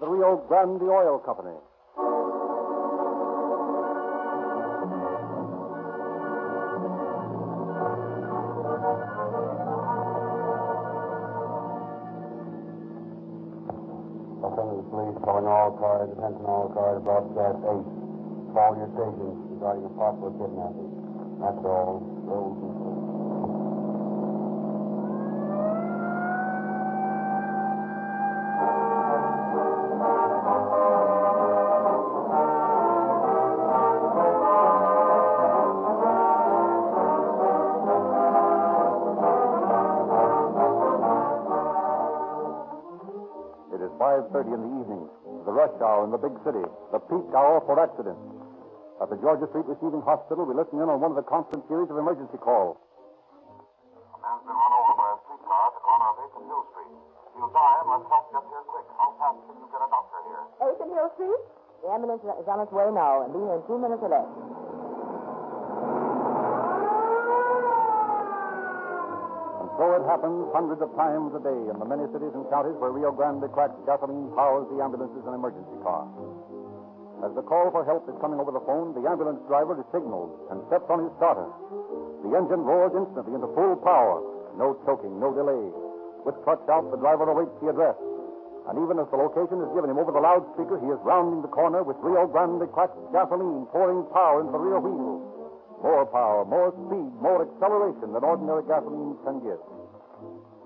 the Rio Grande Oil Company. Los Angeles Police calling all cars, attention all cars, broadcast 8. Call your stations regarding a possible kidnapping. That's all. Roll control. It is 5:30 in the evening, the rush hour in the big city, the peak hour for accidents. At the Georgia Street Receiving Hospital, we listen in on one of the constant series of emergency calls. A man's been run over by a streetcar at the corner of 8th and Hill Street. He'll die unless help gets here quick. How fast can you get a doctor here? 8th and Hill Street? The ambulance is on its way now, and be here in 2 minutes or less. And so it happens hundreds of times a day in the many cities and counties where Rio Grande cracked gasoline powers the ambulances and emergency cars. As the call for help is coming over the phone, the ambulance driver is signaled and steps on his starter. The engine roars instantly into full power. No choking, no delay. With clutch out, the driver awaits the address. And even as the location is given him over the loudspeaker, he is rounding the corner with Rio Grande cracked gasoline pouring power into the rear wheels. More power, more speed, more acceleration than ordinary gasoline can give.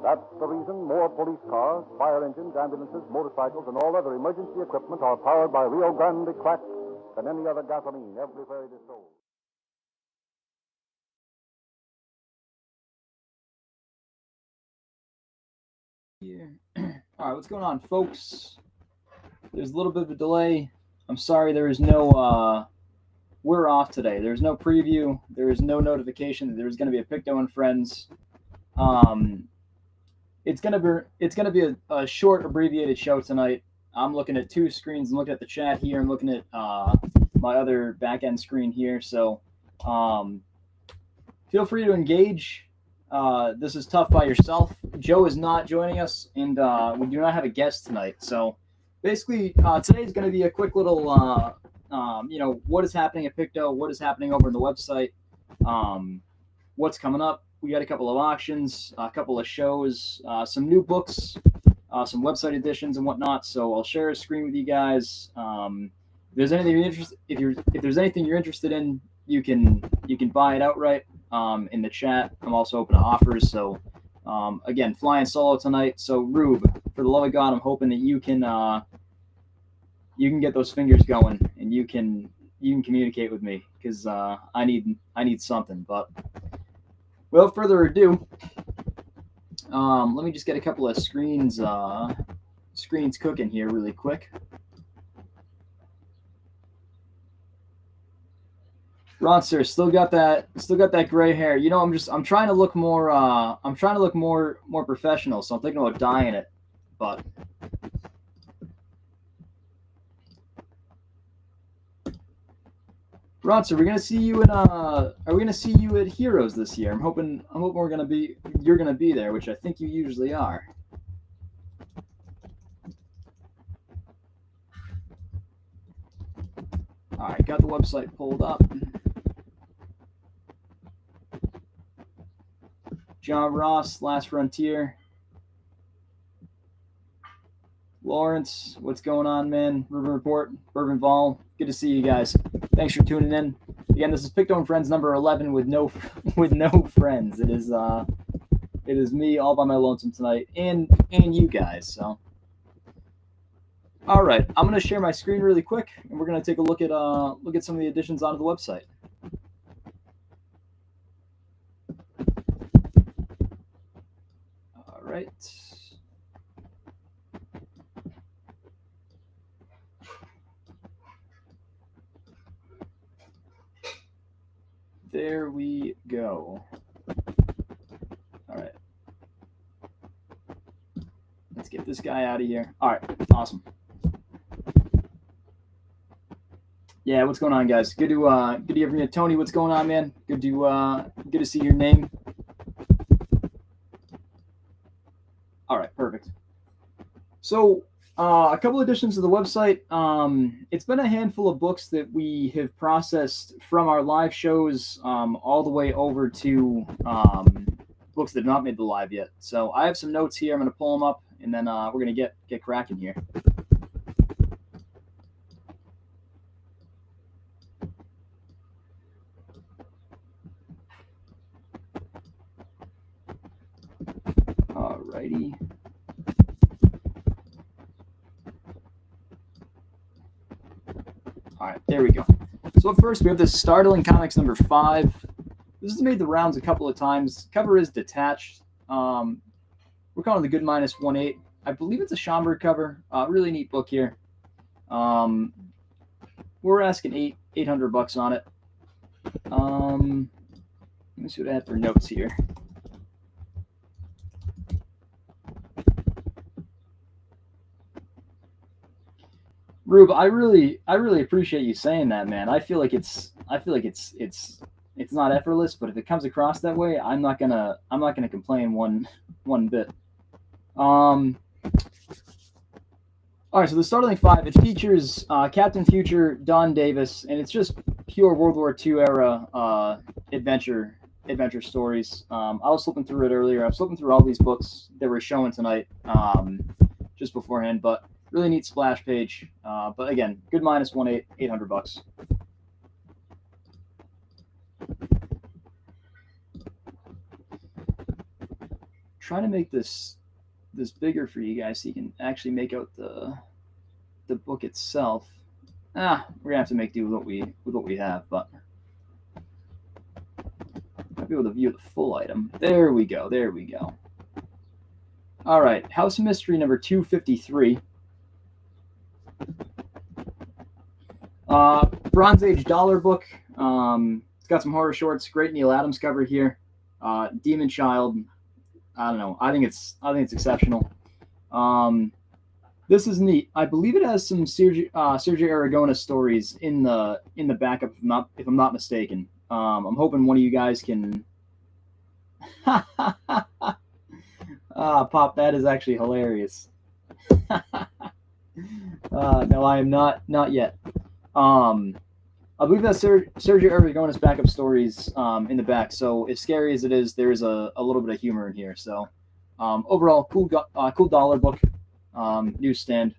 That's the reason more police cars, fire engines, ambulances, motorcycles, and all other emergency equipment are powered by Rio Grande cracked than any other gasoline everywhere it is sold. Yeah. All right, what's going on, folks? There's a little bit of a delay. I'm sorry there is no, we're off today. There's no preview. There is no notification that there's going to be a Picto and Friends. It's gonna be a short, abbreviated show tonight. I'm looking at two screens. I'm looking at the chat here. I'm looking at my other back end screen here. So feel free to engage. This is tough by yourself. Joe is not joining us, and we do not have a guest tonight. So basically, today is going to be a quick little, what is happening at Picto, what is happening over on the website, what's coming up. We got a couple of auctions, a couple of shows, some new books, some website editions and whatnot. So I'll share a screen with you guys. If there's anything you're interested in, you can buy it outright in the chat. I'm also open to offers. So again, flying solo tonight. So Rube, for the love of God, I'm hoping that you can get those fingers going and you can communicate with me because I need something. But without further ado, let me just get a couple of screens cooking here really quick. Ron, sir, still got that gray hair. You know, I'm trying to look more more professional, so I'm thinking about dyeing it, but Ron, sir, are we gonna see you at Heroes this year? I'm hoping you're gonna be there, which I think you usually are. All right, got the website pulled up. John Ross, Last Frontier. Lawrence, what's going on, man? River Report, Bourbon Vol. Good to see you guys. Thanks for tuning in. Again, this is Picto and Friends number 11 with no friends. It is me all by my lonesome tonight, and you guys. So, all right, I'm gonna share my screen really quick, and we're gonna take a look at some of the additions onto the website. All right. There we go. All right. Let's get this guy out of here. All right. Awesome. Yeah, what's going on, guys? Good to hear from you. Tony, what's going on, man? Good to see your name. All right, perfect. So A couple additions to the website. It's been a handful of books that we have processed from our live shows all the way over to books that have not made the live yet. So I have some notes here. I'm going to pull them up, and then we're going to get cracking here. Alrighty. All right, there we go. So up first, we have this Startling Comics number 5. This has made the rounds a couple of times. Cover is detached. We're calling it the Good Minus 1/8. I believe it's a Schomburg cover. Really neat book here. We're asking $800 on it. Let me see what I have for notes here. Rube, I really appreciate you saying that, man. I feel like it's not effortless, but if it comes across that way, I'm not gonna complain one bit. All right, so the Startling 5, it features Captain Future, Don Davis, and it's just pure World War II era adventure stories. I was flipping through it earlier. I was flipping through all these books that we're showing tonight just beforehand, but really neat splash page. But again, Good Minus 1/8, $800. Trying to make this bigger for you guys so you can actually make out the book itself. We're gonna have to make do with what we have, but I'll be able to view the full item. There we go. All right, House of Mystery number 253. Bronze Age dollar book. It's got some horror shorts. Great Neil Adams cover here. Demon Child. I don't know. I think it's exceptional. This is neat. I believe it has some Sergio Aragona stories in the backup, if I'm not mistaken. I'm hoping one of you guys can. Pop, that is actually hilarious. No, I am not yet. I believe that's Sergio Aragona's backup stories in the back. So as scary as it is, there is a little bit of humor in here. So overall, cool dollar book, newsstand,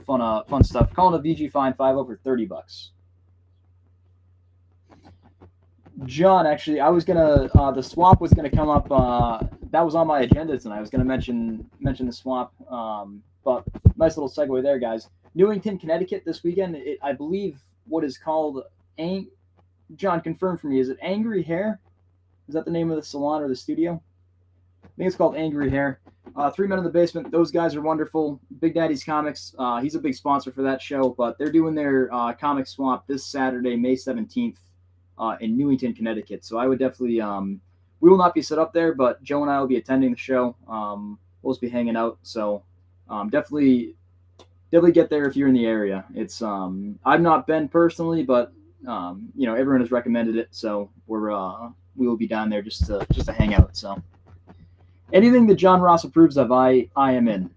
fun stuff. Calling a VG Fine 5 over $30. John, actually, I was gonna the swap was gonna come up. That was on my agenda tonight. I was gonna mention the swap. But nice little segue there, guys. Newington, Connecticut this weekend. I believe what is called John, confirm for me. Is it Angry Hair? Is that the name of the salon or the studio? I think it's called Angry Hair. 3 Men in the Basement. Those guys are wonderful. Big Daddy's Comics. He's a big sponsor for that show, but they're doing their comic swap this Saturday, May 17th, in Newington, Connecticut. So I would definitely. We will not be set up there, but Joe and I will be attending the show. We'll just be hanging out. So definitely get there if you're in the area. It's I've not been personally, but everyone has recommended it, so we will be down there just to hang out. So anything that John Ross approves of, I am in.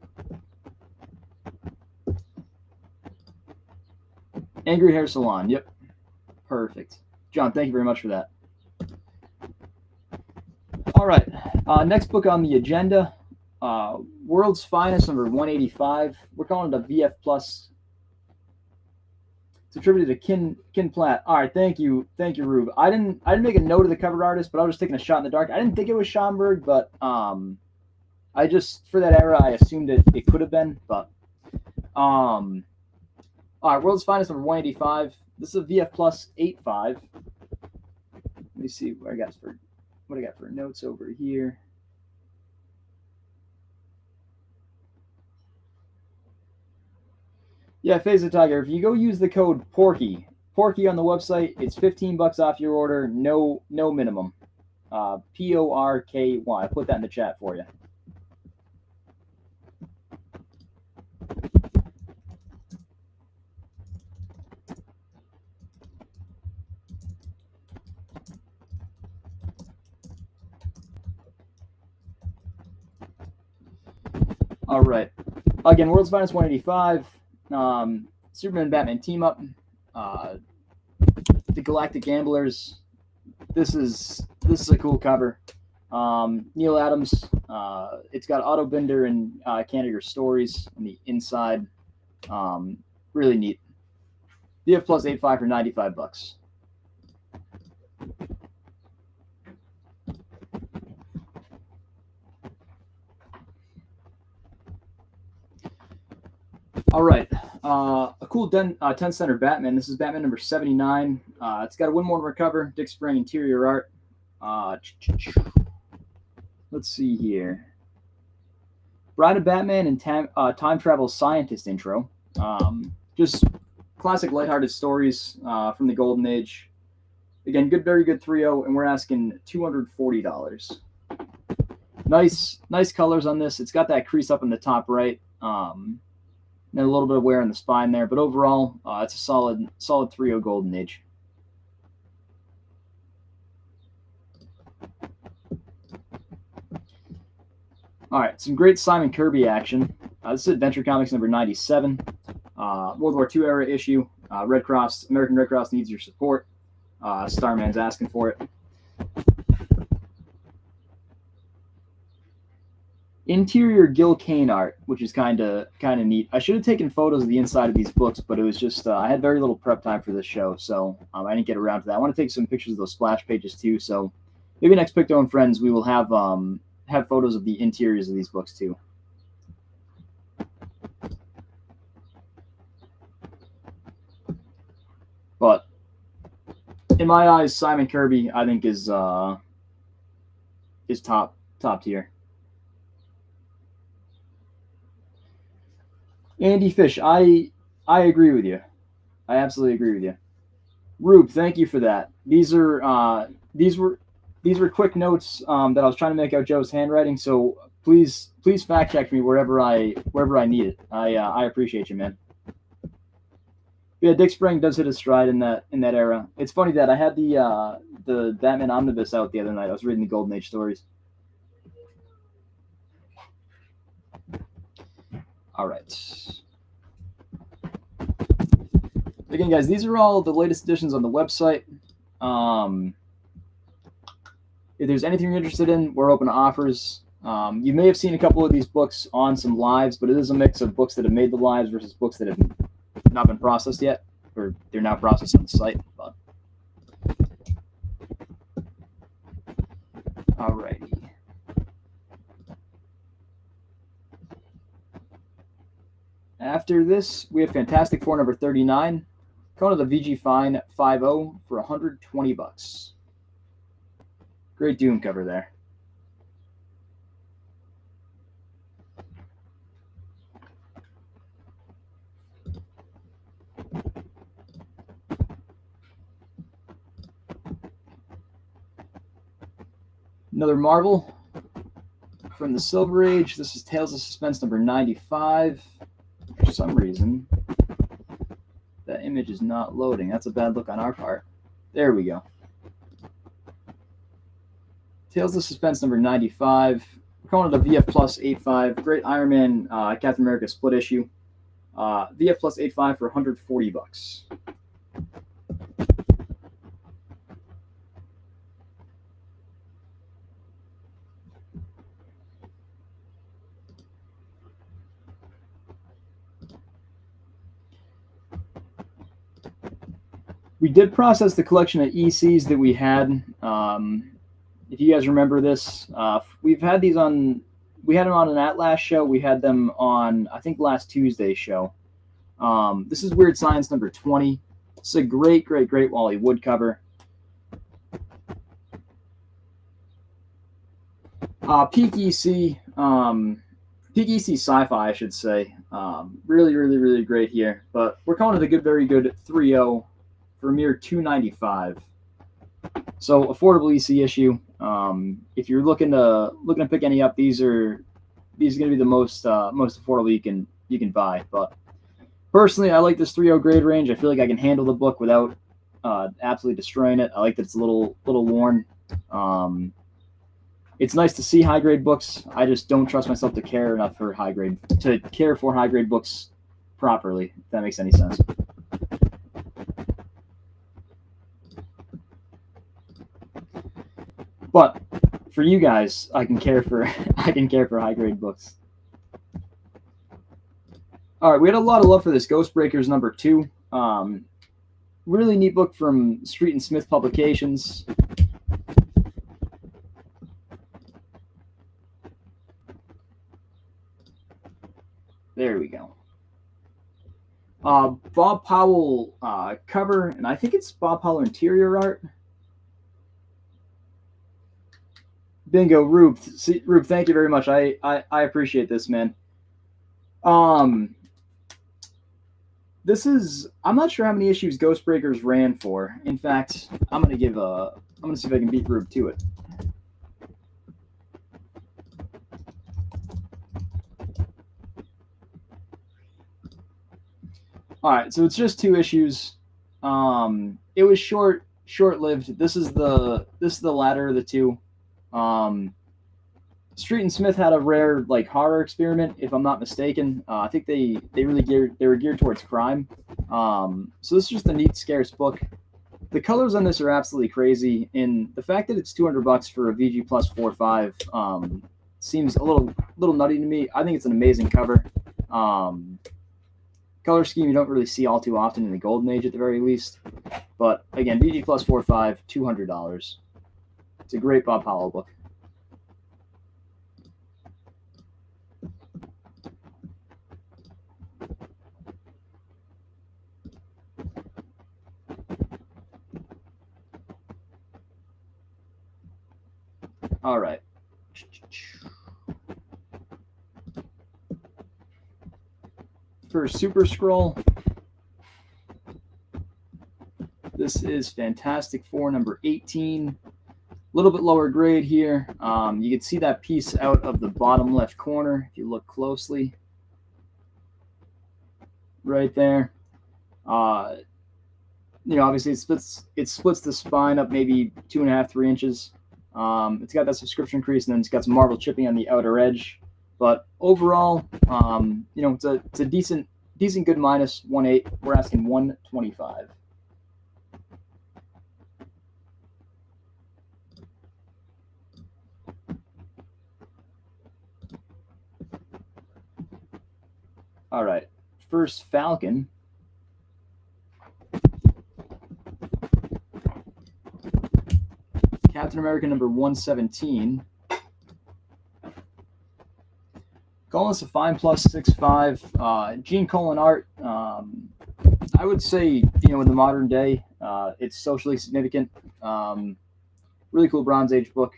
Angry Hair Salon. Yep, perfect. John, thank you very much for that. All right, next book on the agenda. World's Finest number 185. We're calling it a VF Plus. It's attributed to Ken Platt. All right, thank you, Rube. I didn't make a note of the cover artist, but I was just taking a shot in the dark. I didn't think it was Schomburg, but I just for that era I assumed it could have been. But all right, World's Finest number 185. This is a VF Plus 85. Let me see what I got for notes over here. Yeah, Phase the Tiger. If you go use the code Porky on the website, it's $15 off your order. No minimum. PORKY. I put that in the chat for you. All right. Again, World's Finest 185, Superman and Batman team up, the Galactic Gamblers. This is a cool cover. Neil Adams. It's got Otto Binder and Candiger stories on the inside. Really neat. VF Plus 85 for $95. All right, a cool 10 center Batman. This is Batman number 79. It's got a Winmore cover, Dick Sprang interior art. Let's see here. Bride of Batman and time travel scientist intro. Just classic lighthearted stories from the Golden Age. Again, very good 3.0, and we're asking $240. Nice colors on this. It's got that crease up in the top right. And a little bit of wear on the spine there, but overall, it's a solid 3.0 Golden Age. All right, some great Simon Kirby action. This is Adventure Comics number 97, World War II era issue. American Red Cross needs your support. Starman's asking for it. Interior Gil Kane art, which is kind of neat. I should have taken photos of the inside of these books, but it was just I had very little prep time for this show, so I didn't get around to that. I want to take some pictures of those splash pages too, so maybe next Picto and Friends we will have photos of the interiors of these books too. But in my eyes, Simon Kirby I think is top tier. Andy Fish, I agree with you. I absolutely agree with you. Rube, thank you for that. These were quick notes that I was trying to make out Joe's handwriting. So please fact check me wherever I need it. I appreciate you, man. Yeah, Dick Sprang does hit his stride in that era. It's funny that I had the Batman Omnibus out the other night. I was reading the Golden Age stories. All right. Again, guys, these are all the latest editions on the website. If there's anything you're interested in, we're open to offers. You may have seen a couple of these books on some lives, but it is a mix of books that have made the lives versus books that have not been processed yet, or they're now processed on the site. But all righty. After this, we have Fantastic Four number 39. Conan the VG Fine 5.0 for $120. Great Doom cover there. Another Marvel from the Silver Age. This is Tales of Suspense number 95. For some reason, that image is not loading. That's a bad look on our part. There we go. Tales of Suspense number 95. We're calling it a VF Plus 85. Great Iron Man Captain America split issue. VF Plus 85 for $140. We did process the collection of ECs that we had. If you guys remember this, we've had these on. We had them on an Atlas show. We had them on, I think, last Tuesday's show. This is Weird Science number 20. It's a great Wally Wood cover. Peak EC sci-fi, I should say. Really great here. But we're calling it a very good 3.0 for a mere $295. So affordable EC issue. If you're looking to pick any up, these are going to be the most affordable you can buy. But personally, I like this 3.0 grade range. I feel like I can handle the book without absolutely destroying it. I like that it's a little worn. it's nice to see high grade books. I just don't trust myself to care for high grade books properly, if that makes any sense. But for you guys, I can care for high grade books. All right, we had a lot of love for this Ghost Breakers number 2. Really neat book from Street and Smith Publications. There we go. Bob Powell cover, and I think it's Bob Powell interior art. Bingo, Rube. Rube, thank you very much. I appreciate this, man. This is, I'm not sure how many issues Ghost Breakers ran for. In fact, I'm gonna see if I can beat Rube to it. All right, so it's just 2 issues. It was short-lived. This is the latter of the 2. Street and Smith had a rare horror experiment, if I'm not mistaken. I think they were geared towards crime. So this is just a neat, scarce book. The colors on this are absolutely crazy, and the fact that it's $200 for a VG Plus 4.5 seems a little nutty to me. I think it's an amazing cover. Color scheme you don't really see all too often in the Golden Age at the very least. But again, VG Plus 4.5, $200. It's a great Bob Powell book. All right. For Super Scroll, this is Fantastic Four number 18. A little bit lower grade here. You can see that piece out of the bottom left corner if you look closely. Right there. Obviously it splits the spine up maybe 2.5, 3 inches. It's got that subscription crease, and then it's got some marble chipping on the outer edge. But overall, it's a decent good minus 1.8. We're asking 125. All right, first Falcon. Captain America number 117. Calling us a fine plus 6.5. Gene Colan art. I would say, in the modern day, it's socially significant. Really cool Bronze Age book.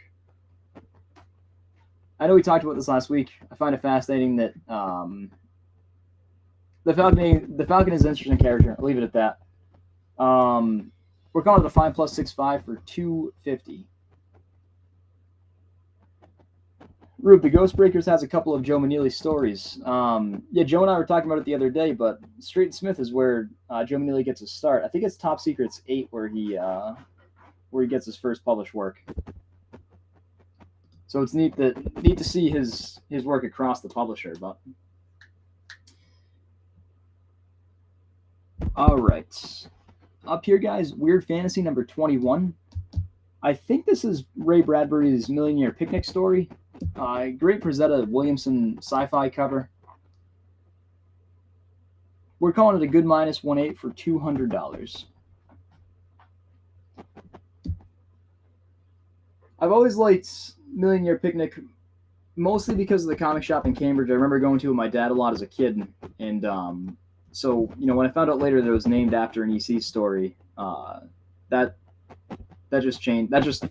I know we talked about this last week. I find it fascinating that the Falcon is an interesting character. I'll leave it at that. We're calling it a fine plus 6.5 for $250. Rube, the Ghost Breakers has a couple of Joe Maneely stories. Joe and I were talking about it the other day, but Street and Smith is where Joe Maneely gets his start. I think it's Top Secrets 8 where he gets his first published work. So it's neat to see his work across the publisher. But all right, up here, guys, Weird Fantasy number 21. I think this is Ray Bradbury's Millionaire Picnic story. Great Frazetta Williamson sci-fi cover. We're calling it a good minus 1.8 for $200. I've always liked Millionaire Picnic, mostly because of the comic shop in Cambridge. I remember going to it with my dad a lot as a kid, and so when I found out later that it was named after an EC story, that just changed. That just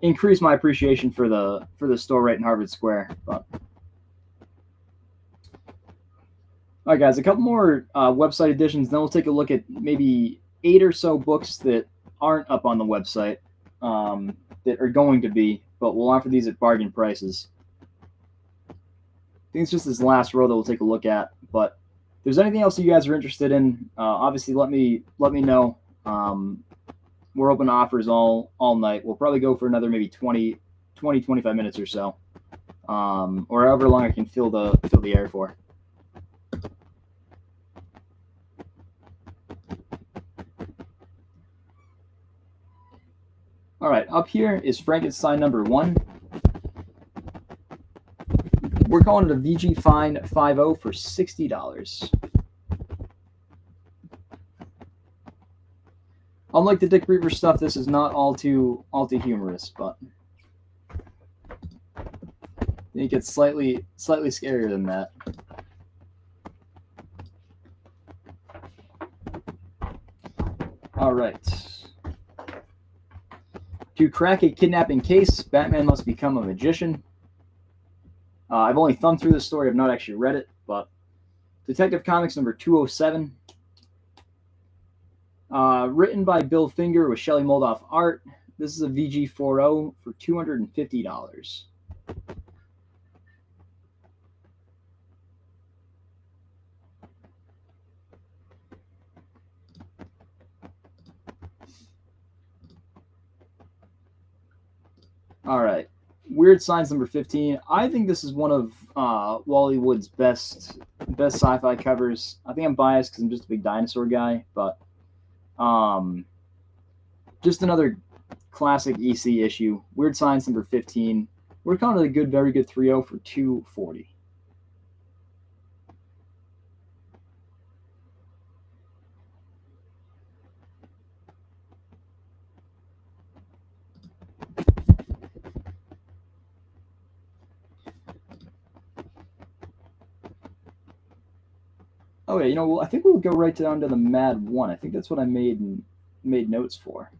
increased my appreciation for the store right in Harvard Square. But all right, guys, a couple more website editions. Then we'll take a look at maybe 8 or so books that aren't up on the website that are going to be, but we'll offer these at bargain prices. I think it's just this last row that we'll take a look at. But if there's anything else you guys are interested in, obviously let me know. We're open to offers all night. We'll probably go for another maybe 20 20, 25 minutes or so, or however long I can fill the air for. All right, up here is Frankenstein number 1. We're calling it a VG Fine 50 for $60. Unlike the Dick Reaver stuff, this is not all too humorous, but I think it's slightly scarier than that. All right. To crack a kidnapping case, Batman must become a magician. I've only thumbed through this story. I've not actually read it, but Detective Comics number 207. Written by Bill Finger with Shelley Moldoff art. This is a VG 40 for $250. All right. Weird Science number 15. I think this is one of Wally Wood's best sci-fi covers. I think I'm biased because I'm just a big dinosaur guy, but just another classic EC issue. Weird Science number 15. We're calling it a good, very good 3.0 for $240. Oh yeah, well, I think we'll go right down to the Mad 1. I think that's what I made notes for.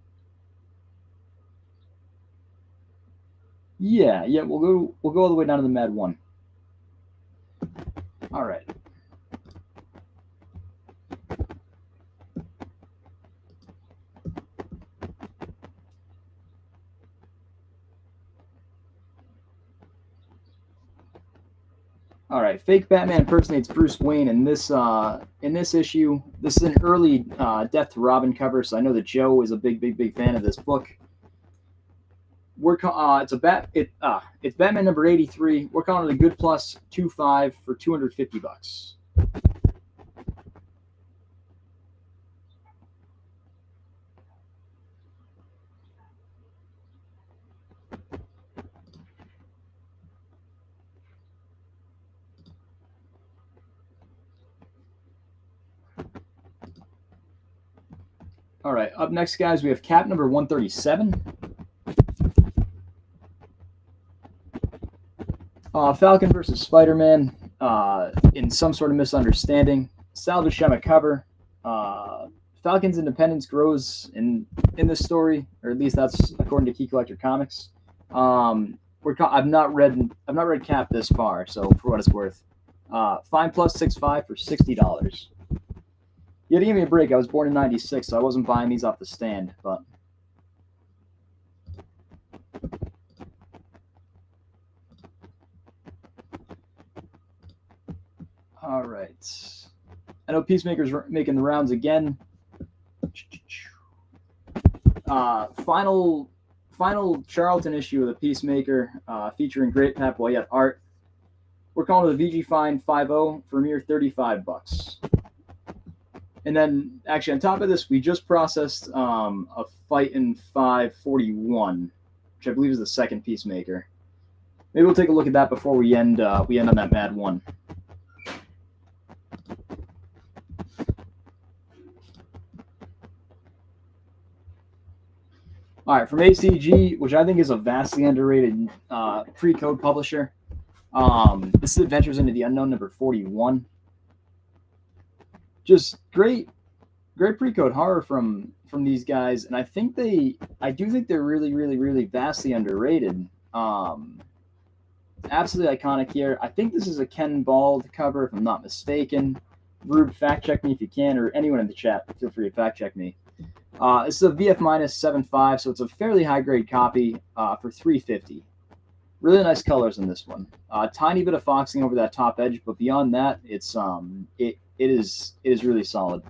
Yeah, we'll go all the way down to the Mad 1. All right. All right, fake Batman impersonates Bruce Wayne in this issue. This is an early Death to Robin cover, so I know that Joe is a big fan of this book. It's Batman number 83. We're calling it a good plus 2.5 for $250. All right, up next, guys, we have Cap number 137. Falcon versus Spider-Man in some sort of misunderstanding. Sal Buscema cover. Falcon's independence grows in this story, or at least that's according to Key Collector Comics. I've not read Cap this far, so for what it's worth, Fine plus 6.5 for $60. You had to give me a break. I was born in '96, so I wasn't buying these off the stand, but. All right. I know Peacemaker's making the rounds again. Final Charlton issue of the Peacemaker, featuring great Pat Boyette art. We're calling it the VG Fine 50 for a mere $35. And then, actually, on top of this, we just processed a Fight in 541, which I believe is the second Peacemaker. Maybe we'll take a look at that before we end on that Mad 1. All right, from ACG, which I think is a vastly underrated pre-code publisher. This is Adventures into the Unknown number 41. Just great pre-code horror from these guys, and I do think they're really vastly underrated. Absolutely iconic here. I think this is a Ken Bald cover, if I'm not mistaken. Rube, fact check me if you can, or anyone in the chat, feel free to fact check me. This is a VF minus 7.5, so it's a fairly high grade copy for $350. Really nice colors in this one. Tiny bit of foxing over that top edge, but beyond that, it's it is really solid.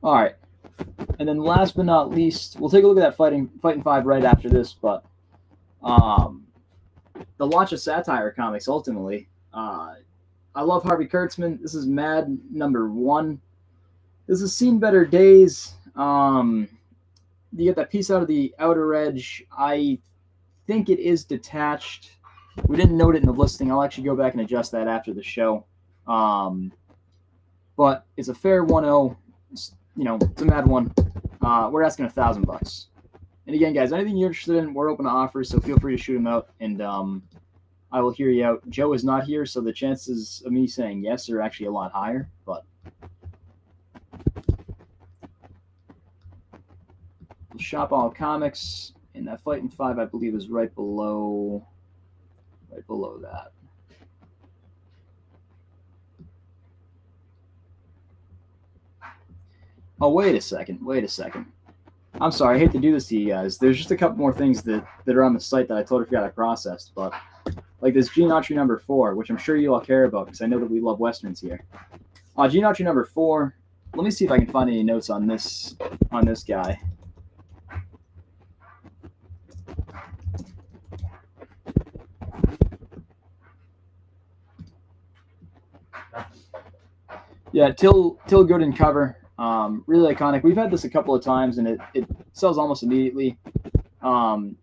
All right. And then last but not least, we'll take a look at that Fighting 5 right after this, but the launch of Satire Comics, ultimately. I love Harvey Kurtzman. This is Mad #1. This has seen better days. You get that piece out of the Outer Edge. I think it is detached. We didn't note it in the listing. I'll actually go back and adjust that after the show. But it's a fair 1.0. It's a mad one. We're asking $1,000. And again, guys, anything you're interested in, we're open to offers, so feel free to shoot them out, and I will hear you out. Joe is not here, so the chances of me saying yes are actually a lot higher, but Shop All Comics, and that Fighting 5, I believe, is right below that. Oh, wait a second. I'm sorry, I hate to do this to you guys. There's just a couple more things that are on the site that I totally forgot I processed, but like this Gene Autry #4, which I'm sure you all care about because I know that we love Westerns here. Gene Autry #4, let me see if I can find any notes on this guy. Yeah, Till Gooden cover. Really iconic. We've had this a couple of times, and it sells almost immediately.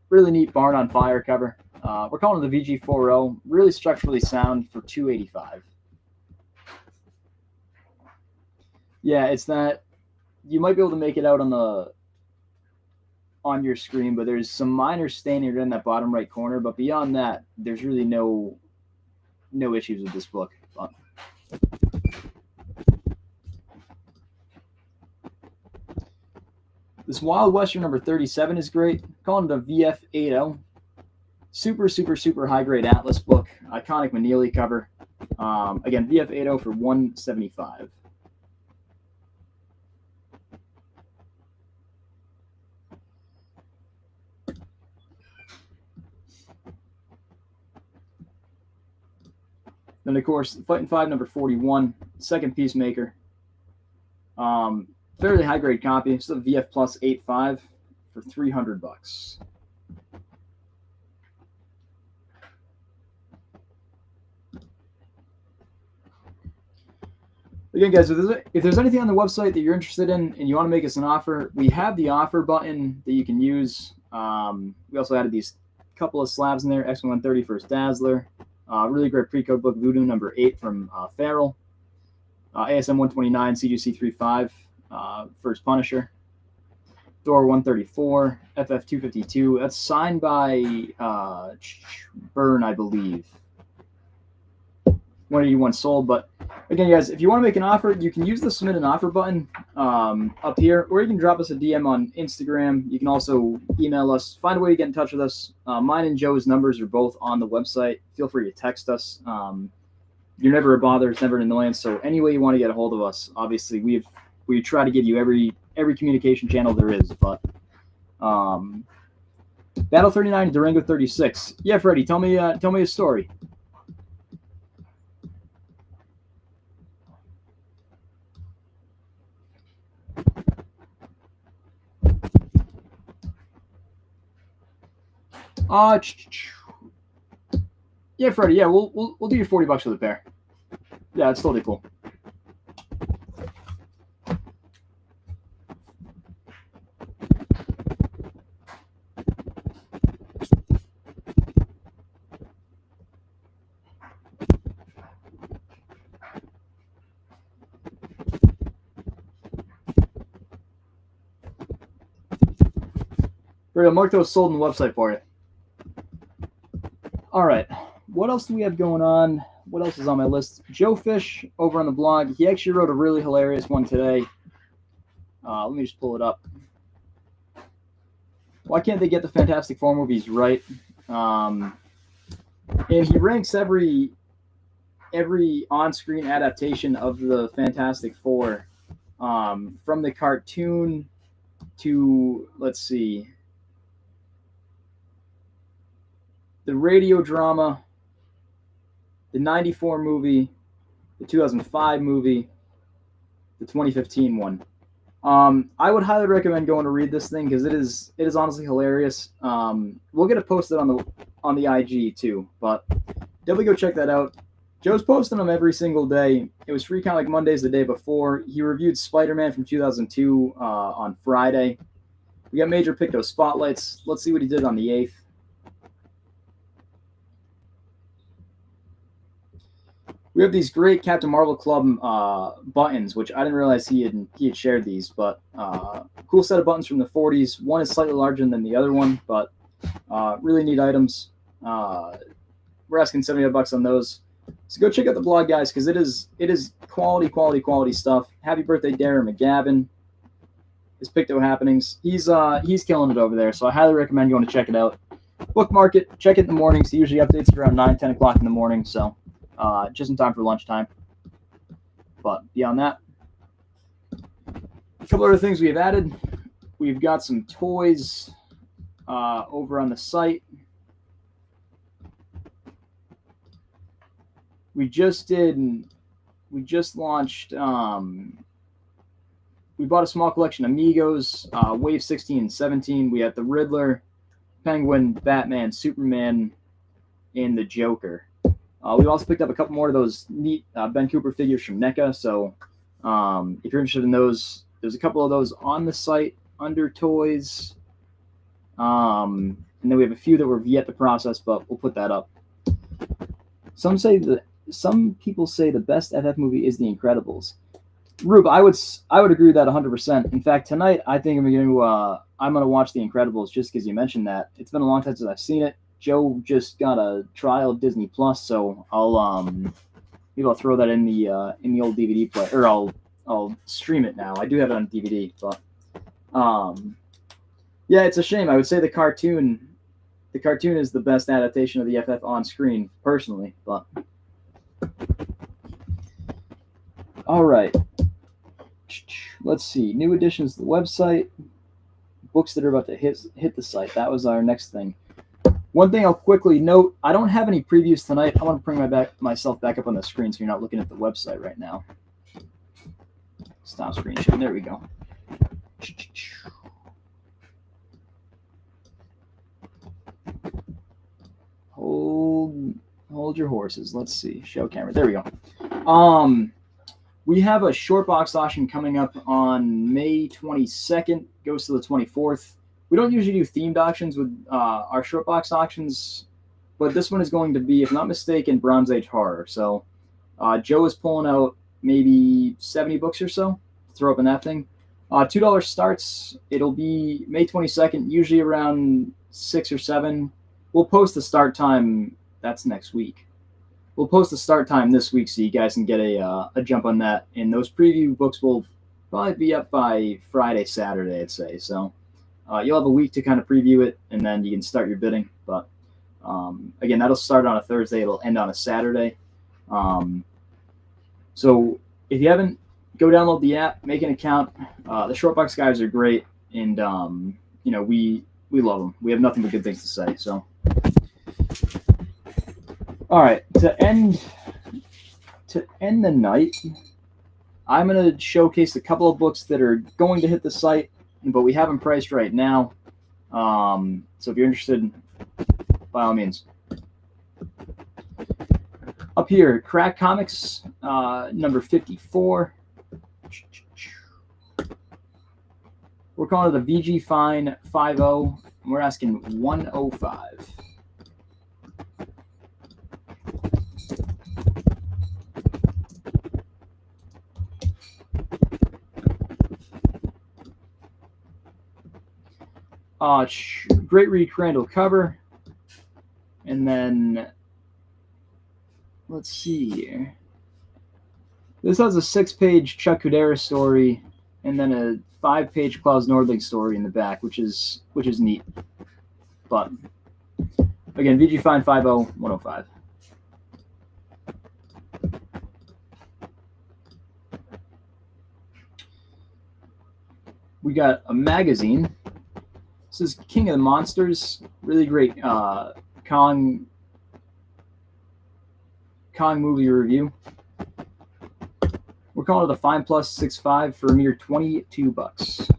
Really neat Barn on Fire cover. We're calling it the VG40. Really structurally sound for $285. Yeah, it's that. You might be able to make it out on your screen, but there's some minor staining in that bottom right corner. But beyond that, there's really no issues with this book. This Wild Western #37 is great. Calling it a VF80. Super high grade Atlas book. Iconic Manili cover. Again, VF80 for $175. Then, of course, Fighting 5 #41, second Peacemaker. Fairly high grade copy. It's a VF Plus 8.5 for $300. Again, guys, if there's anything on the website that you're interested in and you want to make us an offer, we have the offer button that you can use. We also added these couple of slabs in there. X130 First Dazzler. Really great pre-code book, Voodoo #8 from Farrell. ASM 129, CGC 35, First Punisher. Thor 134, FF 252. That's signed by Byrne, I believe. 181 sold, but again, guys, if you want to make an offer, you can use the submit an offer button up here, or you can drop us a DM on Instagram. You can also email us. Find a way to get in touch with us. Mine and Joe's numbers are both on the website. Feel free to text us. You're never a bother. It's never an annoyance. So any way you want to get a hold of us, obviously we try to give you every communication channel there is. But Battle 39, Durango 36. Yeah, Freddie, tell me a story. Yeah, Freddie. Yeah, we'll do your $40 for the pair. Yeah, it's totally cool. Freddie, I'll mark those sold on the website for you. All right. What else do we have going on? What else is on my list? Joe Fish over on the blog. He actually wrote a really hilarious one today. Let me just pull it up. Why can't they get the Fantastic Four movies right? And he ranks every on-screen adaptation of the Fantastic Four, from the cartoon to, let's see, the radio drama, the 94 movie, the 2005 movie, the 2015 one. I would highly recommend going to read this thing because it is honestly hilarious. We'll get it posted on the IG too, but definitely go check that out. Joe's posting them every single day. It was Free Comic Mondays the day before. He reviewed Spider-Man from 2002 on Friday. We got major Picto spotlights. Let's see what he did on the 8th. We have these great Captain Marvel Club buttons, which I didn't realize he had shared these, but cool set of buttons from the 40s. One is slightly larger than the other one, but really neat items. We're asking $70 on those. So go check out the blog, guys, because it is quality stuff. Happy birthday, Darren McGavin. His Picto happenings. He's killing it over there, so I highly recommend going to check it out. Bookmark it. Check it in the mornings. He usually updates around 9, 10 o'clock in the morning, so just in time for lunchtime. But beyond that, a couple other things we have added. We've got some toys over on the site. We just launched. We bought a small collection of Amigos, Wave 16 and 17. We had the Riddler, Penguin, Batman, Superman, and the Joker. We also picked up a couple more of those neat Ben Cooper figures from NECA. So if you're interested in those, there's a couple of those on the site under toys. And then we have a few that we're yet to process, but we'll put that up. Some people say the best FF movie is The Incredibles. Rube, I would agree with that 100%. In fact, tonight I think I'm gonna watch The Incredibles just because you mentioned that. It's been a long time since I've seen it. Joe just got a trial of Disney Plus, so maybe I'll throw that in the old DVD player, or I'll stream it now. I do have it on DVD, but yeah, it's a shame. I would say the cartoon is the best adaptation of the FF on screen, personally, but all right. Let's see. New additions to the website. Books that are about to hit the site. That was our next thing. One thing I'll quickly note, I don't have any previews tonight. I want to bring myself back up on the screen so you're not looking at the website right now. Stop screen sharing. There we go. Hold your horses. Let's see. Show camera. There we go. We have a short box auction coming up on May 22nd. Goes to the 24th. We don't usually do themed auctions with our short box auctions, but this one is going to be, if not mistaken, Bronze Age horror. So Joe is pulling out maybe 70 books or so to throw up in that thing. $2 starts. It'll be May 22nd, usually around 6 or 7. We'll post the start time. That's next week. We'll post the start time this week so you guys can get a jump on that. And those preview books will probably be up by Friday, Saturday, I'd say. So you'll have a week to kind of preview it, and then you can start your bidding. But again, that'll start on a Thursday. It'll end on a Saturday. So if you haven't, go download the app, make an account. The Shortbox guys are great, and we love them. We have nothing but good things to say. So, all right, to end the night, I'm gonna showcase a couple of books that are going to hit the site, but we have them priced right now. So if you're interested, by all means. Up here, Crack Comics, number 54. We're calling it the VG Fine 5.0, and we're asking 105. Great Reed Crandall cover. And then, let's see here. This has a 6-page Chuck Kudera story, and then a 5-page Klaus Nordling story in the back, which is neat. But again, VG Fine 5.0, 105. We got a magazine. This is King of the Monsters. Really great Kong movie review. We're calling it a Fine Plus 6.5 for a mere $22.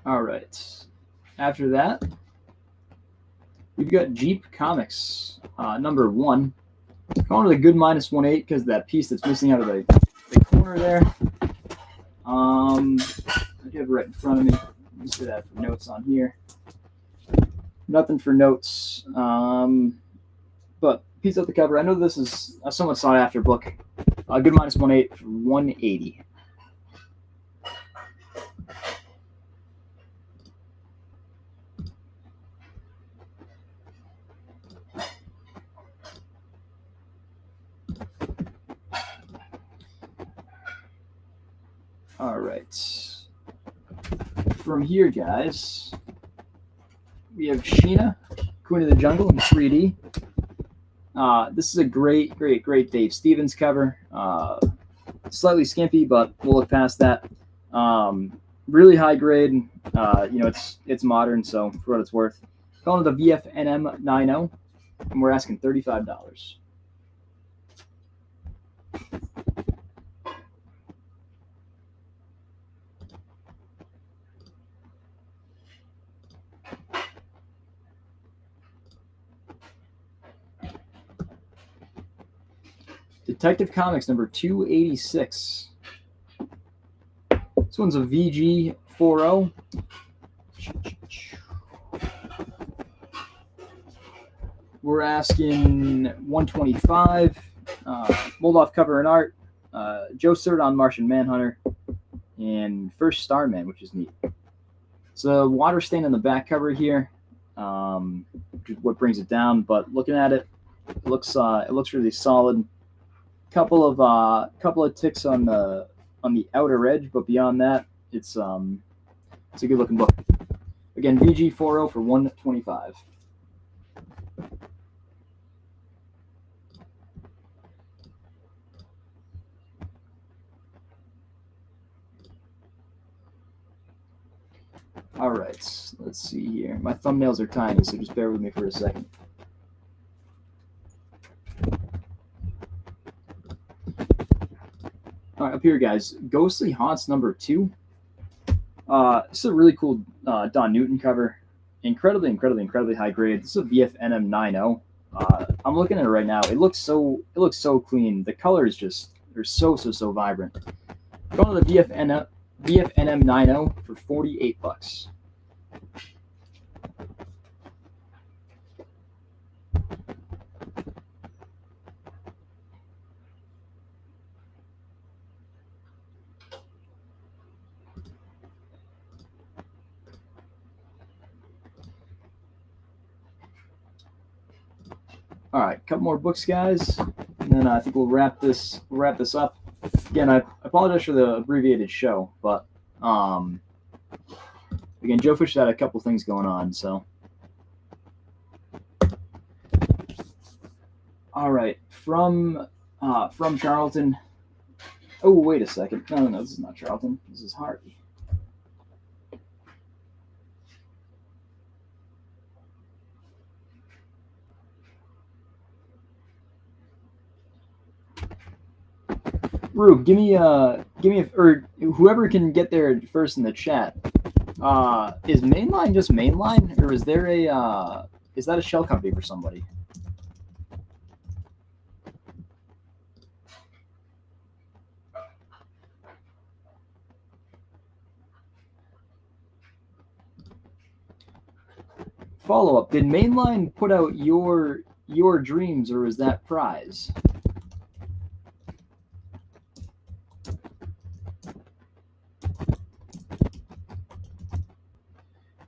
All right. After that, we've got Jeep Comics number 1. Calling it a good -1.8 because of that piece that's missing out of the corner there. I do have it right in front of me. Let me see that for notes on here. Nothing for notes. But piece out the cover. I know this is a somewhat sought after book. A good -1.8 for $180. All right. From here, guys, we have Sheena, Queen of the Jungle in 3D. This is a great Dave Stevens cover. Slightly skimpy, but we'll look past that. Really high grade. It's modern, so for what it's worth. Calling it the VFNM 90, and we're asking $35. Detective Comics number 286. This one's a VG40. We're asking $125. Moldoff cover and art. Joe Surt on Martian Manhunter. And First Starman, which is neat. It's a water stain on the back cover here, which is what brings it down. But looking at it, it looks really solid. Couple of ticks on the outer edge, but beyond that, it's a good looking book. Again, VG40 for $125. All right, let's see here. My thumbnails are tiny, so just bear with me for a second. All right, up here, guys. Ghostly Haunts number 2. This is a really cool Don Newton cover. Incredibly high grade. This is a VFNM 90. I'm looking at it right now. It looks so clean. The colors they're so vibrant. Going to the VFNM 90 for $48. All right, a couple more books, guys, and then I think we'll wrap this up. Again, I apologize for the abbreviated show, but again, Joe Fish had a couple things going on, so. All right, from Charlton. Oh, wait a second. No, this is not Charlton. This is Harvey. Rube, give me or whoever can get there first in the chat. Is Mainline just Mainline, or is there is that a shell company for somebody? Follow up: did Mainline put out your dreams, or is that Prize?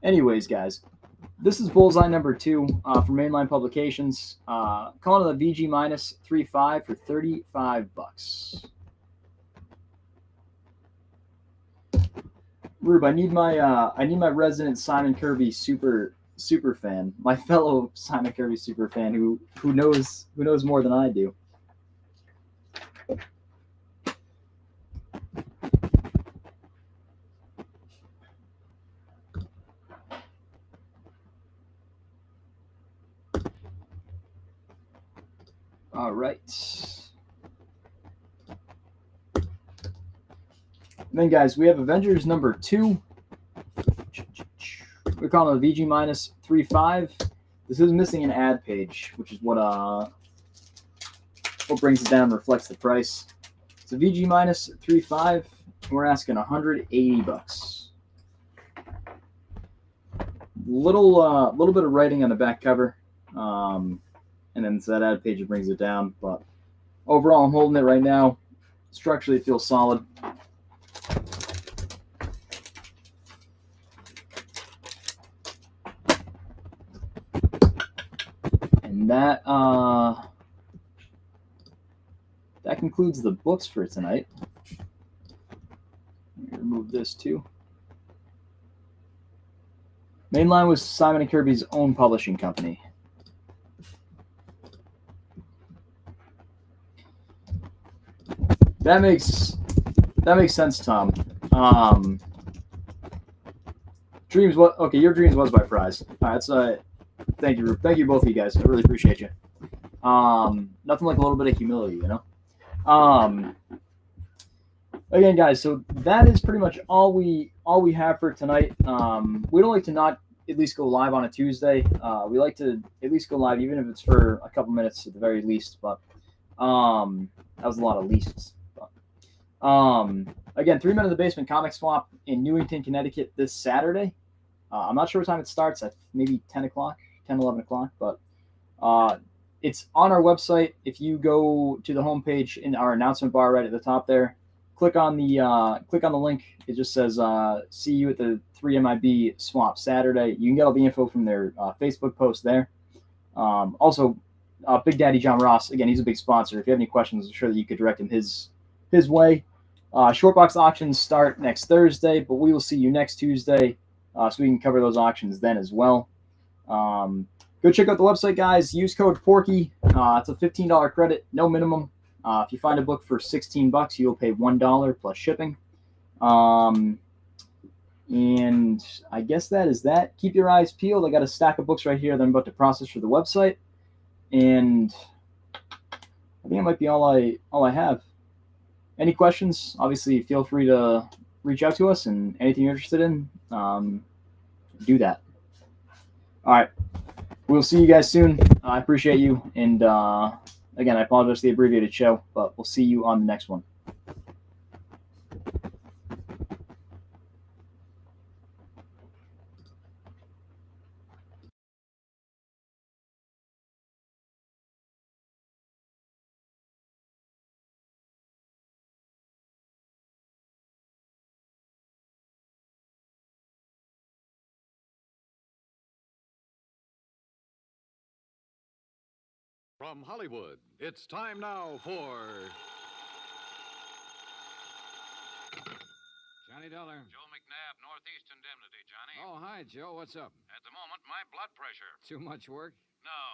Anyways, guys, this is Bullseye number 2 from Mainline Publications. Calling it a VG -3.5 for $35. Rube, I need my resident Simon Kirby super fan, my fellow Simon Kirby super fan who knows more than I do. All right. And then, guys, we have Avengers number 2. We're calling it VG minus 35. This is missing an ad page, which is what brings it down and reflects the price. It's a VG minus 35. We're asking $180. Little bit of writing on the back cover, and then it's that ad page that brings it down. But overall, I'm holding it right now. Structurally, it feels solid. And that concludes the books for tonight. Let me remove this too. Mainline was Simon & Kirby's own publishing company. That makes sense, Tom. Dreams was okay. Your Dreams was by Prize. All right, that's thank you both of you guys. I really appreciate you. Nothing like a little bit of humility, you know. Again, guys, so that is pretty much all we have for tonight. We don't like to not at least go live on a Tuesday. We like to at least go live, even if it's for a couple minutes at the very least. But that was a lot of leasts. But, again, 3 Men in the Basement comic swap in Newington, Connecticut this Saturday. I'm not sure what time it starts. At maybe 10 o'clock, 10, 11 o'clock. But it's on our website. If you go to the homepage in our announcement bar right at the top there, click on the link. It just says see you at the 3MIB swap Saturday. You can get all the info from their Facebook post there. Also, Big Daddy John Ross, again, he's a big sponsor. If you have any questions, I'm sure that you could direct him his way. Short box auctions start next Thursday, but we will see you next Tuesday so we can cover those auctions then as well. Go check out the website, guys. Use code Porky. It's a $15 credit, no minimum. If you find a book for $16, you'll pay $1 plus shipping. And I guess that is that. Keep your eyes peeled. I got a stack of books right here that I'm about to process for the website. And I think that might be all I have. Any questions? Obviously, feel free to reach out to us, and anything you're interested in, do that. All right. We'll see you guys soon. I appreciate you. And again, I apologize for the abbreviated show, but we'll see you on the next one. From Hollywood, it's time now for Johnny Dollar. Joe McNabb, Northeast Indemnity, Johnny. Oh, hi, Joe. What's up? At the moment, my blood pressure. Too much work? No.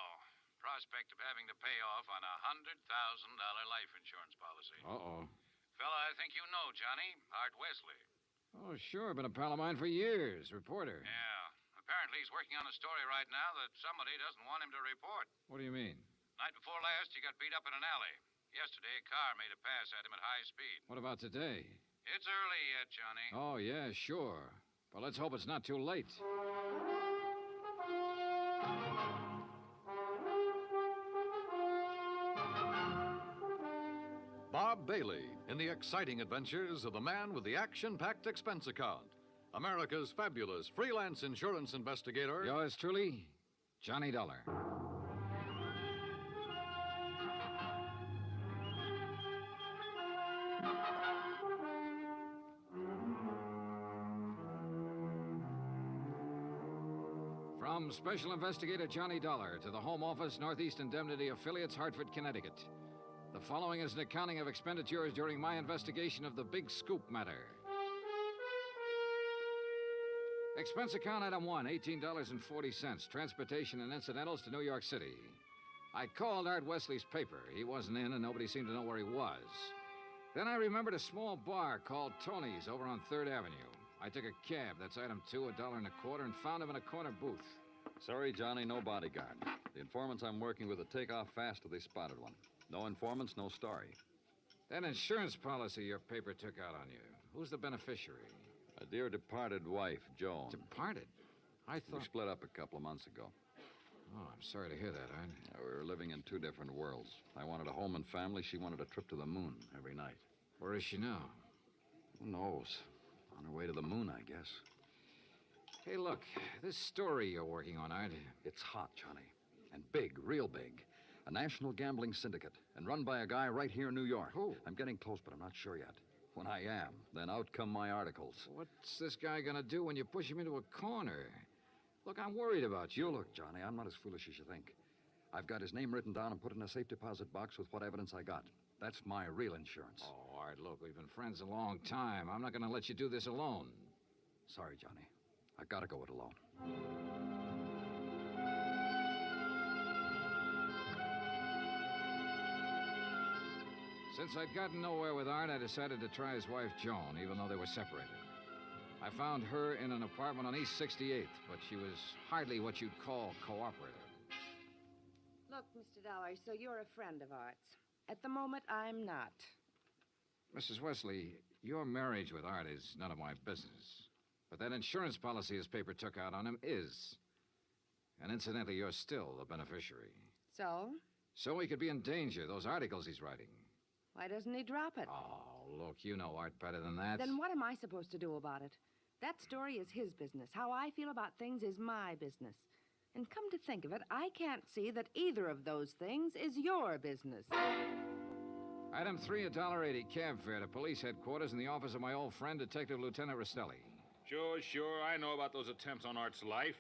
Prospect of having to pay off on a $100,000 life insurance policy. Uh-oh. Fella I think you know, Johnny. Art Wesley. Oh, sure. Been a pal of mine for years. Reporter. Yeah. Apparently he's working on a story right now that somebody doesn't want him to report. What do you mean? Night before last, he got beat up in an alley. Yesterday, a car made a pass at him at high speed. What about today? It's early yet, Johnny. Oh, yeah, sure. But let's hope it's not too late. Bob Bailey in the exciting adventures of the man with the action-packed expense account. America's fabulous freelance insurance investigator. Yours truly, Johnny Dollar. From Special Investigator Johnny Dollar to the Home Office, Northeast Indemnity Affiliates, Hartford, Connecticut. The following is an accounting of expenditures during my investigation of the Big Scoop matter. Expense account item 1, $18.40, transportation and incidentals to New York City. I called Art Wesley's paper. He wasn't in and nobody seemed to know where he was. Then I remembered a small bar called Tony's over on 3rd Avenue. I took a cab, that's item 2, $1.25, and found him in a corner booth. Sorry, Johnny, no bodyguard. The informants I'm working with will take off fast if they spotted one. No informants, no story. That insurance policy your paper took out on you, who's the beneficiary? A dear departed wife, Joan. Departed? I We thought... split up a couple of months ago. Oh, I'm sorry to hear that, Art. We were living in two different worlds. I wanted a home and family. She wanted a trip to the moon every night. Where is she now? Who knows? On her way to the moon, I guess. Hey, look, this story you're working on, Art. It's hot, Johnny. And big, real big. A national gambling syndicate, and run by a guy right here in New York. Who? I'm getting close, but I'm not sure yet. When I am, then out come my articles. What's this guy gonna do when you push him into a corner? Look, I'm worried about you. You look, Johnny, I'm not as foolish as you think. I've got his name written down and put in a safe deposit box with what evidence I got. That's my real insurance. Oh, Art, look, we've been friends a long time. I'm not gonna let you do this alone. Sorry, Johnny. I gotta go it alone. Since I'd gotten nowhere with Art, I decided to try his wife, Joan, even though they were separated. I found her in an apartment on East 68th, but she was hardly what you'd call cooperative. Look, Mr. Dollar, so you're a friend of Art's. At the moment, I'm not. Mrs. Wesley, your marriage with Art is none of my business. But that insurance policy his paper took out on him is. And incidentally, you're still the beneficiary. So? So he could be in danger, those articles he's writing. Why doesn't he drop it? Oh, look, you know Art better than that. Then what am I supposed to do about it? That story is his business. How I feel about things is my business. And come to think of it, I can't see that either of those things is your business. Item 3, $1.80 cab fare to police headquarters in the office of my old friend, Detective Lieutenant Rostelli. Sure. I know about those attempts on Art's life.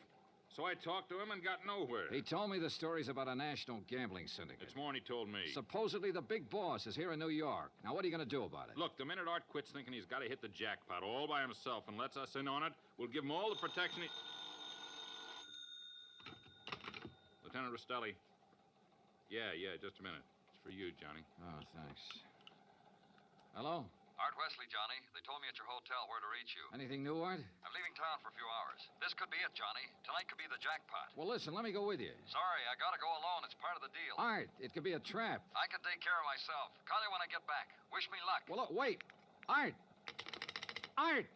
So I talked to him and got nowhere. He told me the stories about a national gambling syndicate. It's more than he told me. Supposedly the big boss is here in New York. Now, what are you going to do about it? Look, the minute Art quits thinking he's got to hit the jackpot all by himself and lets us in on it, we'll give him all the protection he... Lieutenant Rostelli. Yeah, just a minute. It's for you, Johnny. Oh, thanks. Hello? Art Wesley, Johnny. They told me at your hotel where to reach you. Anything new, Art? I'm leaving town for a few hours. This could be it, Johnny. Tonight could be the jackpot. Well, listen, let me go with you. Sorry, I gotta go alone. It's part of the deal. Art, it could be a trap. I can take care of myself. Call you when I get back. Wish me luck. Well, look, wait. Art! Art!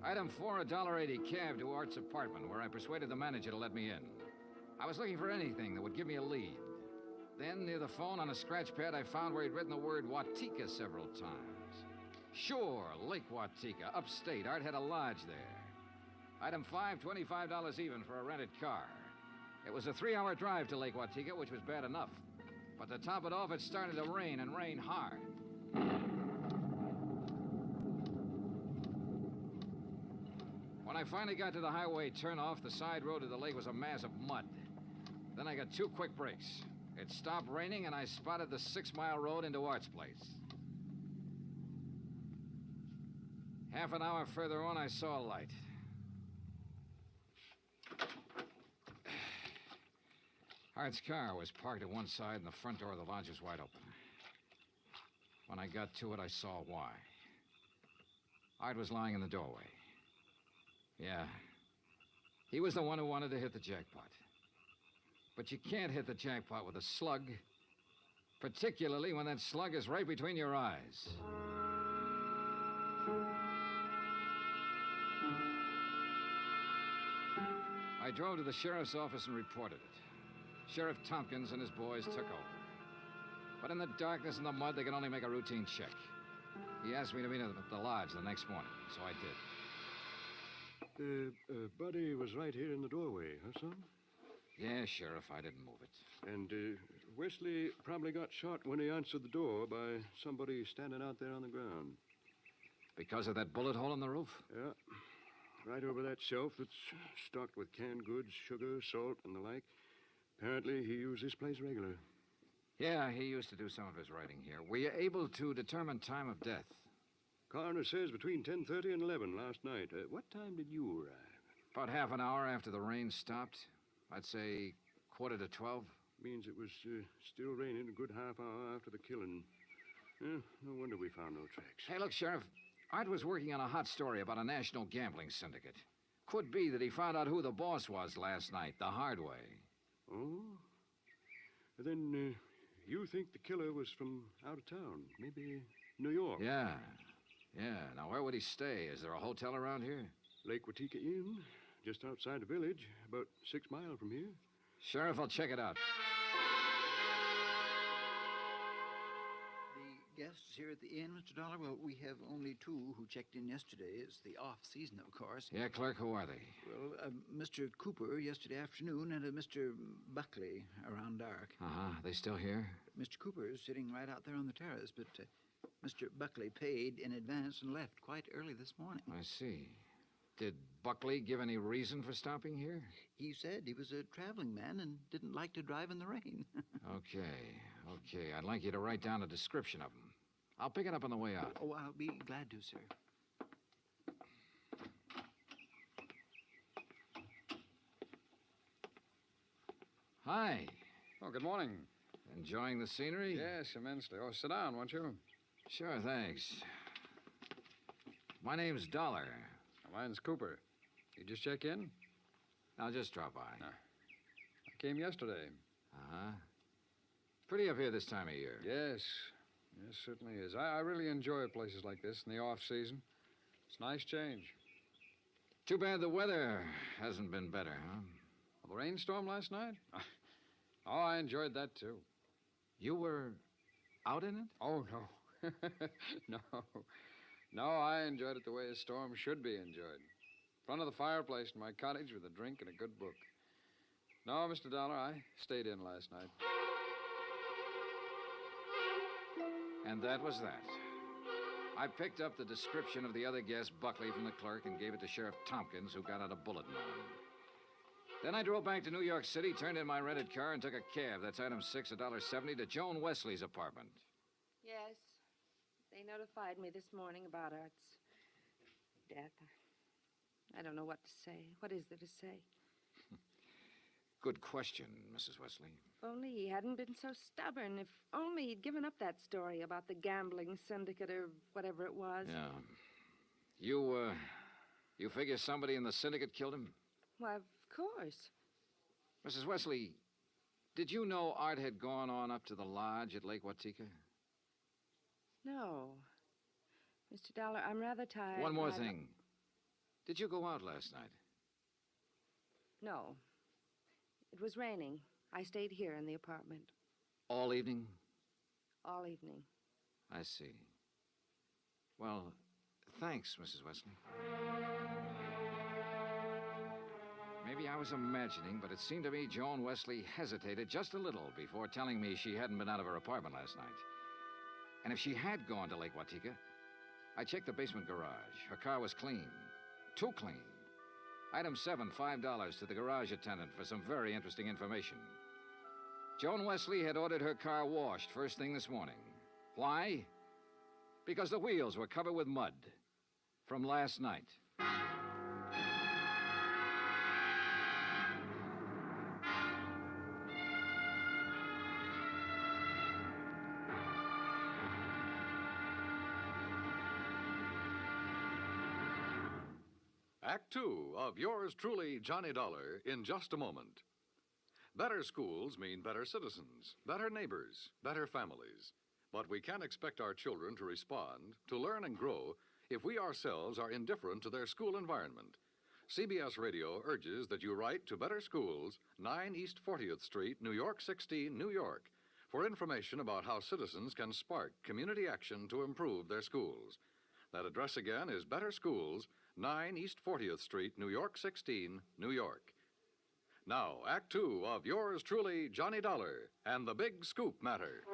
Item 4, $1.80 cab to Art's apartment, where I persuaded the manager to let me in. I was looking for anything that would give me a lead. Then, near the phone on a scratch pad, I found where he'd written the word Watika several times. Sure, Lake Watika, upstate. Art had a lodge there. Item 5, $25 even for a rented car. It was a 3-hour drive to Lake Watika, which was bad enough. But to top it off, it started to rain, and rain hard. When I finally got to the highway turnoff, the side road to the lake was a mass of mud. Then I got 2 quick breaks. It stopped raining, and I spotted the 6-mile road into Art's place. Half an hour further on, I saw a light. Art's car was parked at one side, and the front door of the lodge was wide open. When I got to it, I saw why. Art was lying in the doorway. Yeah. He was the one who wanted to hit the jackpot. But you can't hit the jackpot with a slug, particularly when that slug is right between your eyes. I drove to the sheriff's office and reported it. Sheriff Tompkins and his boys took over. But in the darkness and the mud, they could only make a routine check. He asked me to meet him at the lodge the next morning, so I did. Buddy was right here in the doorway, huh, son? Yeah, Sheriff, I didn't move it. And Wesley probably got shot when he answered the door by somebody standing out there on the ground. Because of that bullet hole in the roof? Yeah. Right over that shelf that's stocked with canned goods, sugar, salt, and the like. Apparently, he used this place regular. Yeah, he used to do some of his writing here. Were you able to determine time of death? Coroner says between 10:30 and 11 last night. What time did you arrive? About half an hour after the rain stopped. I'd say 11:45. Means it was still raining a good half hour after the killing. No wonder we found no tracks. Hey, look, Sheriff. Art was working on a hot story about a national gambling syndicate. could be that he found out who the boss was last night, the hard way. Oh? Then you think the killer was from out of town, maybe New York? Yeah. Now, where would he stay? Is there a hotel around here? Lake Watika Inn, just outside the village, about 6 miles from here. Sheriff, I'll check it out. The guests here at the inn, Mr. Dollar, well, we have only 2 who checked in yesterday. It's the off-season, of course. Yeah, clerk, who are they? Well, Mr. Cooper yesterday afternoon and Mr. Buckley around dark. Uh-huh. They still here? Mr. Cooper is sitting right out there on the terrace, but Mr. Buckley paid in advance and left quite early this morning. I see. Did Buckley give any reason for stopping here? He said he was a traveling man and didn't like to drive in the rain. Okay. I'd like you to write down a description of him. I'll pick it up on the way out. Oh, I'll be glad to, sir. Hi. Oh, good morning. Enjoying the scenery? Yes, immensely. Oh, sit down, won't you? Sure, thanks. My name's Dollar. Mine's Cooper. You just check in? I'll just drop by. I came yesterday. Uh-huh. Pretty up here this time of year. Yes, certainly is. I really enjoy places like this in the off-season. It's a nice change. Too bad the weather hasn't been better, huh? Well, the rainstorm last night? Oh, I enjoyed that, too. You were out in it? Oh, no. No, I enjoyed it the way a storm should be enjoyed. In front of the fireplace in my cottage with a drink and a good book. No, Mr. Dollar, I stayed in last night. And that was that. I picked up the description of the other guest, Buckley, from the clerk and gave it to Sheriff Tompkins, who got out a bulletin on him. Then I drove back to New York City, turned in my rented car, and took a cab. That's item 6, $1.70, to Joan Wesley's apartment. Yes. They notified me this morning about Art's death. I don't know what to say. What is there to say? Good question, Mrs. Wesley. If only he hadn't been so stubborn. If only he'd given up that story about the gambling syndicate or whatever it was. Yeah. You figure somebody in the syndicate killed him? Why, of course. Mrs. Wesley, did you know Art had gone on up to the lodge at Lake Watika? No. Mr. Dollar, I'm rather tired. One more thing. Did you go out last night? No. It was raining. I stayed here in the apartment. All evening? All evening. I see. Well, thanks, Mrs. Wesley. Maybe I was imagining, but it seemed to me Joan Wesley hesitated just a little before telling me she hadn't been out of her apartment last night. And if she had gone to Lake Watika, I checked the basement garage. Her car was clean. Too clean. Item 7, $5 to the garage attendant for some very interesting information. Joan Wesley had ordered her car washed first thing this morning. Why? Because the wheels were covered with mud from last night. Act 2 of yours truly, Johnny Dollar, in just a moment. Better schools mean better citizens, better neighbors, better families. But we can't expect our children to respond, to learn and grow, if we ourselves are indifferent to their school environment. CBS Radio urges that you write to Better Schools, 9 East 40th Street, New York 16, New York, for information about how citizens can spark community action to improve their schools. That address again is Better Schools, 9 East 40th Street, New York 16, New York. Now, Act 2 of yours truly, Johnny Dollar, and the Big Scoop Matter.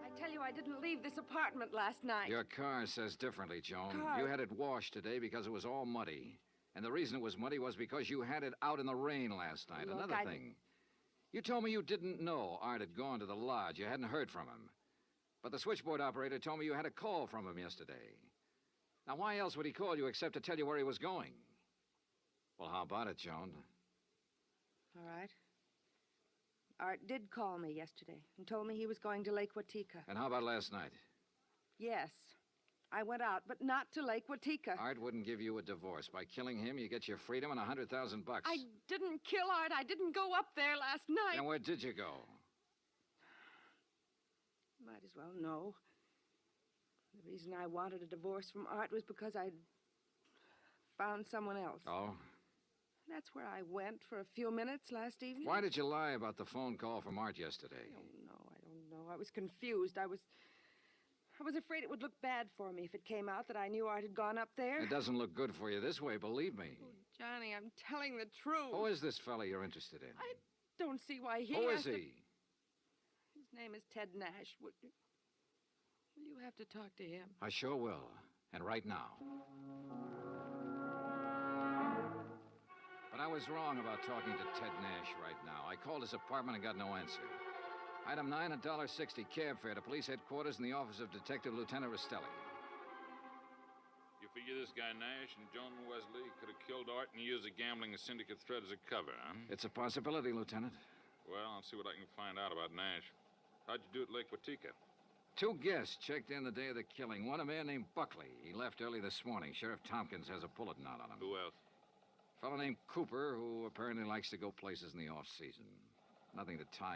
I tell you, I didn't leave this apartment last night. Your car says differently, Joan. Car? You had it washed today because it was all muddy. And the reason it was muddy was because you had it out in the rain last night. Look, Another thing. You told me you didn't know Art had gone to the lodge. You hadn't heard from him. But the switchboard operator told me you had a call from him yesterday. Now, why else would he call you except to tell you where he was going? Well, how about it, Joan? All right. Art did call me yesterday and told me he was going to Lake Watika. And how about last night? Yes. I went out, but not to Lake Watika. Art wouldn't give you a divorce. By killing him, you get your freedom and $100,000. I didn't kill Art. I didn't go up there last night. Then where did you go? Might as well know. The reason I wanted a divorce from Art was because I'd found someone else. Oh? That's where I went for a few minutes last evening. Why did you lie about the phone call from Art yesterday? I don't know. I was confused. I was afraid it would look bad for me if it came out that I knew Art had gone up there. It doesn't look good for you this way, believe me. Oh, Johnny, I'm telling the truth. Who is this fella you're interested in? I don't see why he Who has is to... he? His name is Ted Nash. Will you have to talk to him? I sure will. And right now. But I was wrong about talking to Ted Nash right now. I called his apartment and got no answer. Item 9, $1.60 cab fare to police headquarters in the office of Detective Lieutenant Rastelli. You figure this guy Nash and Joan Wesley could have killed Art and used the gambling syndicate threat as a cover, huh? It's a possibility, Lieutenant. Well, I'll see what I can find out about Nash. How'd you do at Lake Watika? 2 guests checked in the day of the killing. One, a man named Buckley. He left early this morning. Sheriff Tompkins has a bullet knot on him. Who else? A fellow named Cooper, who apparently likes to go places in the off-season. Nothing to tie